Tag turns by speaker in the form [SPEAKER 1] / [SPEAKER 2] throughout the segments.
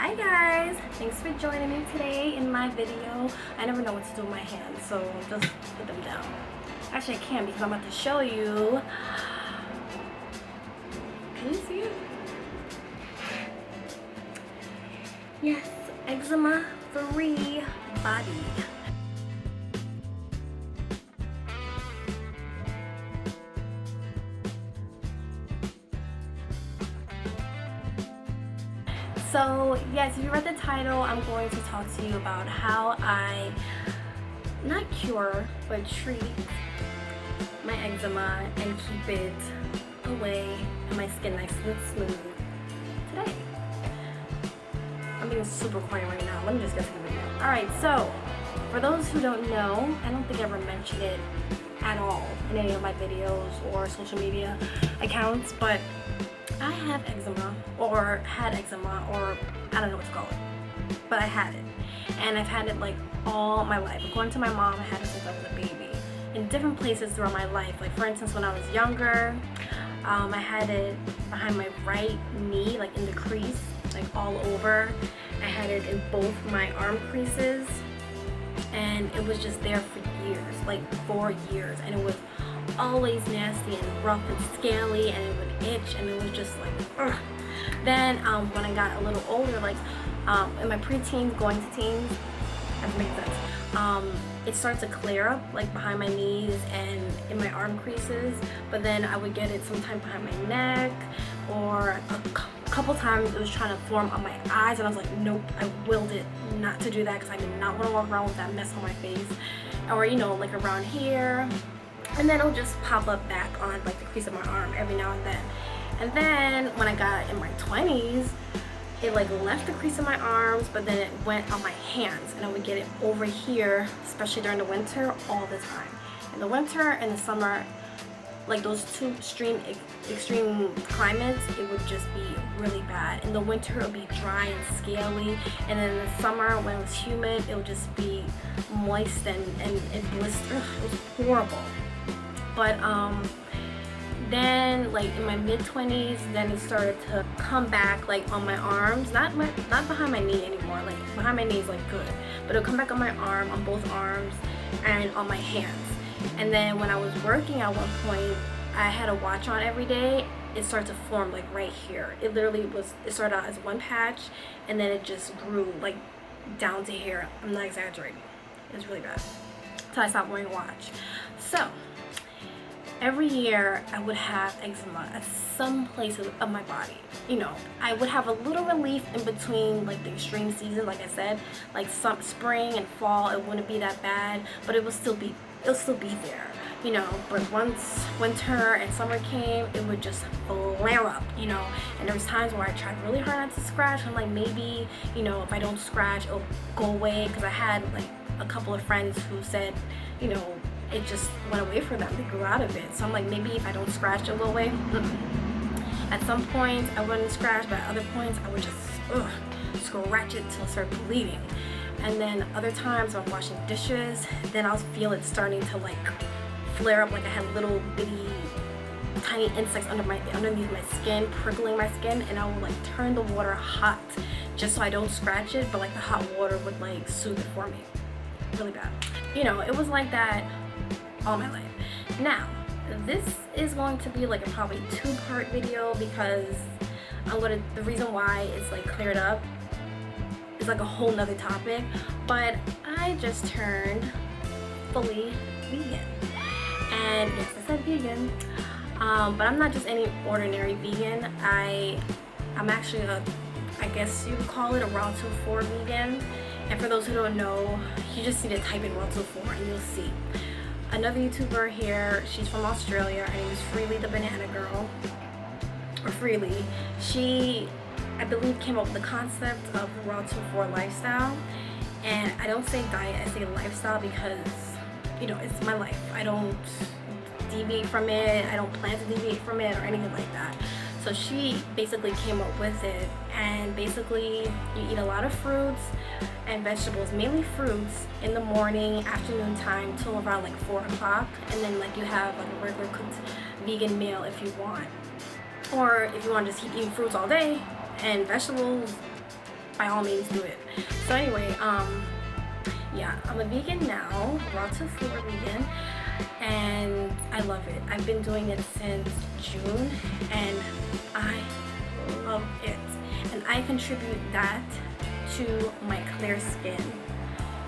[SPEAKER 1] Hi guys, thanks for joining me today in my video. I never know what to do with my hands, so just put them down. Actually I can because I'm about to show you. Can you see it? Yes, eczema free body. So yes, if you read the title, I'm going to talk to you about how I not cure but treat my eczema and keep it away and my skin nice and smooth today. I'm being super corny right now. Let me just get to the video. Alright, so for those who don't know, I don't think I ever mentioned it at all in any of my videos or social media accounts, but I have eczema, or had eczema, or I don't know what to call it, but I had it, and I've had it like all my life. According to my mom, I had it since I was a baby, in different places throughout my life. Like for instance, when I was younger, I had it behind my right knee, like in the crease, like all over. I had it in both my arm creases, and it was just there for years, like 4 years, and it was always nasty and rough and scaly, and it would itch, and it was just like ugh. Then when I got a little older, like in my preteens going to teens, that makes sense, it started to clear up like behind my knees and in my arm creases, but then I would get it sometime behind my neck, or a couple times it was trying to form on my eyes, and I was like, nope, I willed it not to do that because I did not want to walk around with that mess on my face, or you know, like around here. And then it'll just pop up back on like the crease of my arm every now and then. And then when I got in my 20s, it like left the crease of my arms, but then it went on my hands, and I would get it over here, especially during the winter, all the time. In the winter and the summer, like those two extreme climates, it would just be really bad. In the winter, it would be dry and scaly, and then in the summer, when it was humid, it would just be moist and blister. It was horrible. But then like in my mid-20s, then it started to come back like on my arms, not behind my knee anymore. Like behind my knee is like good, but it'll come back on my arm, on both arms, and on my hands. And then when I was working at one point, I had a watch on every day. It started to form like right here. It literally was, it started out as one patch, and then it just grew like down to here. I'm not exaggerating. It was really bad. So I stopped wearing a watch. So every year I would have eczema at some places of my body. You know, I would have a little relief in between like the extreme season, like I said, like some spring and fall, it wouldn't be that bad, but it'll still be there, you know. But once winter and summer came, it would just flare up, you know. And there was times where I tried really hard not to scratch. I'm like, maybe, you know, if I don't scratch, it'll go away, because I had like a couple of friends who said, you know, it just went away for them. They grew out of it. So I'm like, maybe if I don't scratch, it'll go away. At some points, I wouldn't scratch, but at other points, I would just scratch it till it started bleeding. And then other times, when I'm washing dishes, then I'll feel it starting to like flare up, like I had little bitty tiny insects underneath my skin, prickling my skin, and I would like turn the water hot just so I don't scratch it, but like the hot water would like soothe it for me. Really bad. You know, it was like that all my life. Now, this is going to be like a probably 2-part video, because the reason why it's like cleared up is like a whole nother topic. But I just turned fully vegan, and yes, I said vegan, but I'm not just any ordinary vegan. I'm actually I guess you would call it a raw to 4 vegan. And for those who don't know, you just need to type in raw to 4 and you'll see. Another YouTuber here, she's from Australia, her name is Freely the Banana Girl, or Freely. She, I believe, came up with the concept of the raw to 4 lifestyle. And I don't say diet, I say lifestyle, because, you know, it's my life. I don't deviate from it, I don't plan to deviate from it or anything like that. So she basically came up with it, and basically you eat a lot of fruits and vegetables, mainly fruits, in the morning, afternoon time, till around like 4 o'clock, and then like you have like a regular cooked vegan meal if you want. Or if you want to just keep eating fruits all day and vegetables by all means do it. So anyway, yeah, I'm a vegan now, raw to floor vegan, and I love it. I've been doing it since June, and I love it. And I contribute that to my clear skin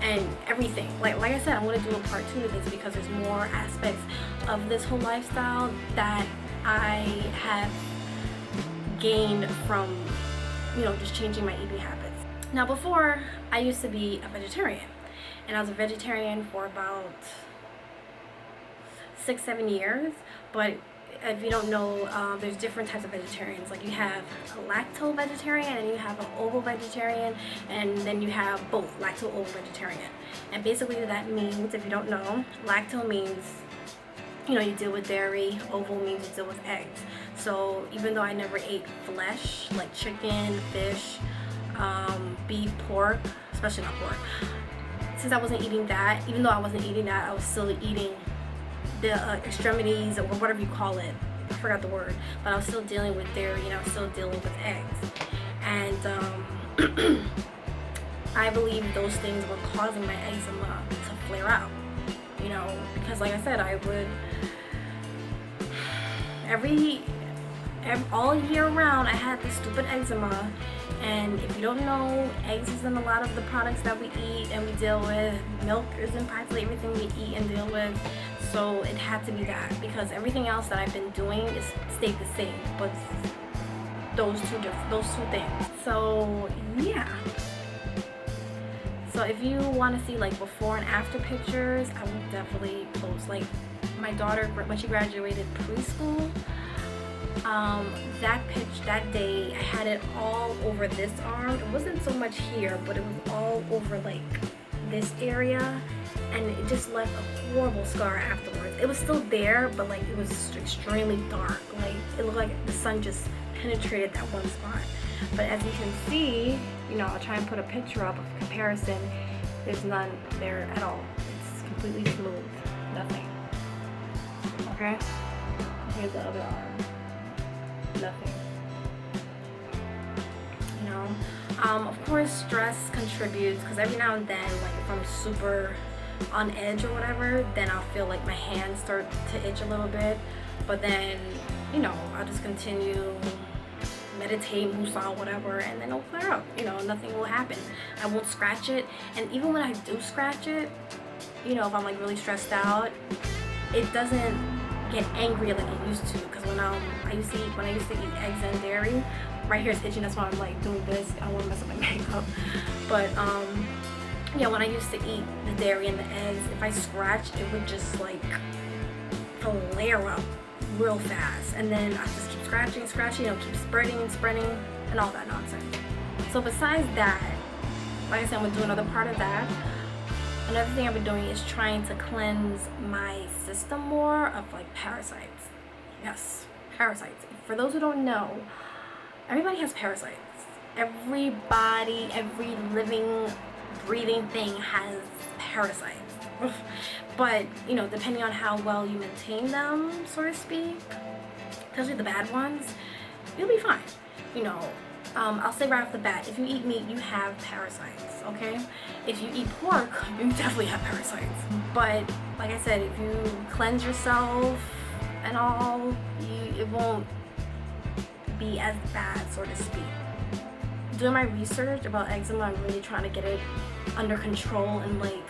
[SPEAKER 1] and everything. Like I said, I'm going to do a part 2 to this because there's more aspects of this whole lifestyle that I have gained from, you know, just changing my eating habits. Now, before, I used to be a vegetarian, and I was a vegetarian for about 6-7 years. But if you don't know, there's different types of vegetarians. Like, you have a lacto vegetarian, and you have an ovo vegetarian, and then you have both lacto ovo vegetarian. And basically that means, if you don't know, lacto means, you know, you deal with dairy. Ovo means you deal with eggs. So even though I never ate flesh like chicken, fish, beef, pork, especially not pork, since I wasn't eating that, even though I wasn't eating that, I was still eating the extremities, or whatever you call it. I forgot the word, but I was still dealing with dairy, and I was still dealing with eggs. And I believe those things were causing my eczema to flare out. You know, because like I said, I would all year round I had this stupid eczema. And if you don't know, eggs is in a lot of the products that we eat and we deal with. Milk is in practically everything we eat and deal with. So it had to be that, because everything else that I've been doing is stayed the same, but those two things. So yeah. So if you want to see like before and after pictures, I will definitely post. Like my daughter, when she graduated preschool, that day I had it all over this arm. It wasn't so much here, but it was all over like this area, and it just left a horrible scar afterwards. It was still there, but like it was extremely dark. Like it looked like the sun just penetrated that one spot. But as you can see, you know, I'll try and put a picture up of comparison. There's none there at all. It's completely smooth. Nothing. Okay? Here's the other arm. Nothing. You know? Of course, stress contributes, because every now and then, like if I'm super on edge or whatever, then I'll feel like my hands start to itch a little bit. But then, you know, I'll just continue, meditate, musal, whatever, and then it'll clear up. You know, nothing will happen. I won't scratch it. And even when I do scratch it, you know, if I'm like really stressed out, it doesn't get angry like it used to. Because when I used to eat eggs and dairy, right here is itching. That's why I'm like doing this. I don't want to mess up my makeup. But yeah, when I used to eat the dairy and the eggs, if I scratched, it would just like flare up real fast, and then I just keep scratching, you know, keep spreading and all that nonsense. So besides that, like I said, I'm gonna do another part of that. Another thing I've been doing is trying to cleanse my system more of like parasites. Yes, parasites. For those who don't know, everybody has parasites. Everybody, every living, breathing thing has parasites. But, you know, depending on how well you maintain them, so to speak, especially the bad ones, you'll be fine. You know, I'll say right off the bat, if you eat meat, you have parasites, okay? If you eat pork, you definitely have parasites. But, like I said, if you cleanse yourself and all, it won't be as bad, so to speak. Doing my research about eczema, I'm really trying to get it under control and like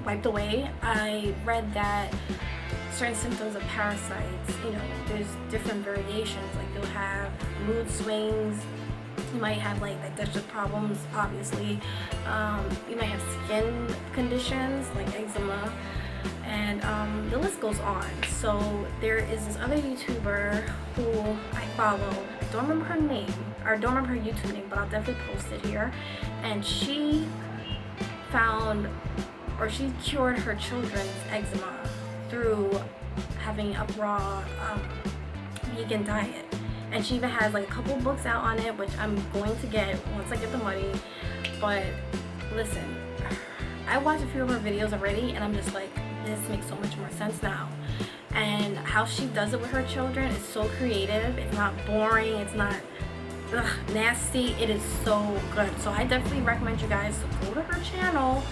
[SPEAKER 1] wiped away. I read that certain symptoms of parasites, you know, there's different variations. Like you'll have mood swings, you might have like digestive problems, obviously. You might have skin conditions like eczema, and the list goes on. So there is this other YouTuber who I follow. I don't remember her name, or don't remember her YouTube name, but I'll definitely post it here. And she found, or she cured her children's eczema through having a raw vegan diet. And she even has like a couple books out on it, which I'm going to get once I get the money. But listen, I watched a few of her videos already, and I'm just like, this makes so much more sense now. And how she does it with her children is so creative. It's not boring. It's not nasty. It is so good. So I definitely recommend you guys to go to her channel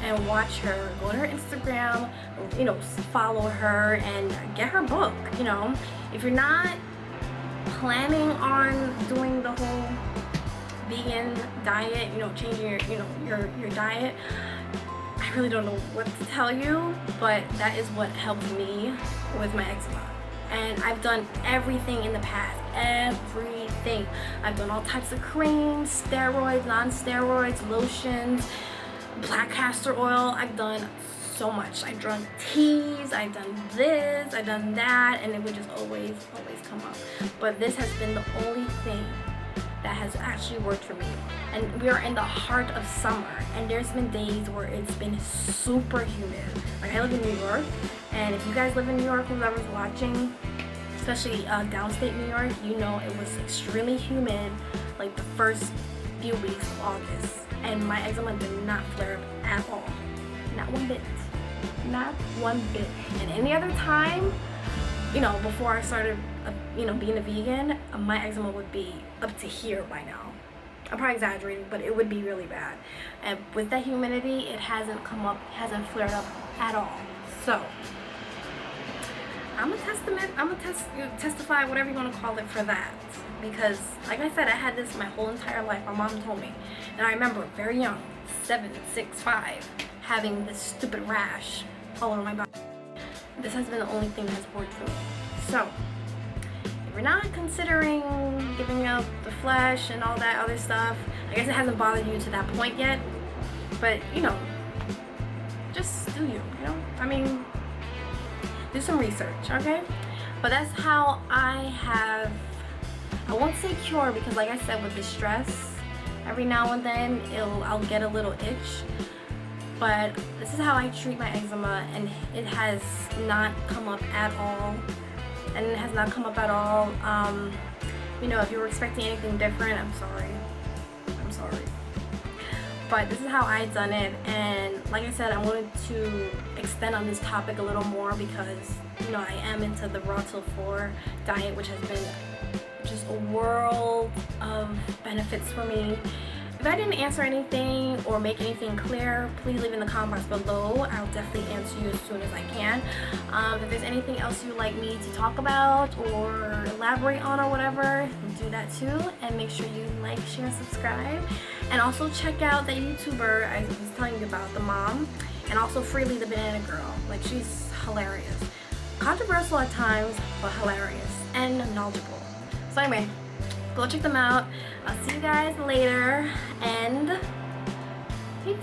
[SPEAKER 1] and watch her. Go to her Instagram, you know, follow her and get her book. You know, if you're not planning on doing the whole vegan diet, you know, changing your, you know, your diet, I really don't know what to tell you, but that is what helped me with my eczema. And I've done everything in the past, everything. I've done all types of creams, steroids, non-steroids, lotions, black castor oil. I've done so much. I've drunk teas, I've done this, I've done that, and it would just always come up. But this has been the only thing that has actually worked for me. And we are in the heart of summer, and there's been days where it's been super humid. Like, I live in New York, and if you guys live in New York, whoever's watching, especially downstate New York, you know it was extremely humid like the first few weeks of August, and my eczema did not flare up at all. Not one bit. Not one bit. And any other time, you know, before I started, you know, being a vegan, my eczema would be up to here by now. I'm probably exaggerating, but it would be really bad. And with that humidity, it hasn't come up, hasn't flared up at all. So I'm gonna testify, whatever you want to call it, for that. Because, like I said, I had this my whole entire life. My mom told me, and I remember very young, 7, 6, 5, having this stupid rash all over my body. This has been the only thing that has worked for me. So if you're not considering giving up the flesh and all that other stuff, I guess it hasn't bothered you to that point yet, but you know, just do you know, I mean, do some research, okay? But that's how I won't say cure, because like I said, with the stress, every now and then I'll get a little itch. But this is how I treat my eczema, and it has not come up at all. And it has not come up at all. You know, if you were expecting anything different, I'm sorry. I'm sorry. But this is how I done it, and like I said, I wanted to extend on this topic a little more because, you know, I am into the raw till 4 diet, which has been just a world of benefits for me. If I didn't answer anything or make anything clear, please leave in the comments below. I'll definitely answer you as soon as I can. If there's anything else you'd like me to talk about or elaborate on or whatever, do that too. And make sure you like, share, subscribe. And also check out that YouTuber I was telling you about, the mom. And also Freely the Banana Girl. Like, she's hilarious. Controversial at times, but hilarious and knowledgeable. So anyway, go check them out. I'll see you guys later, and peace.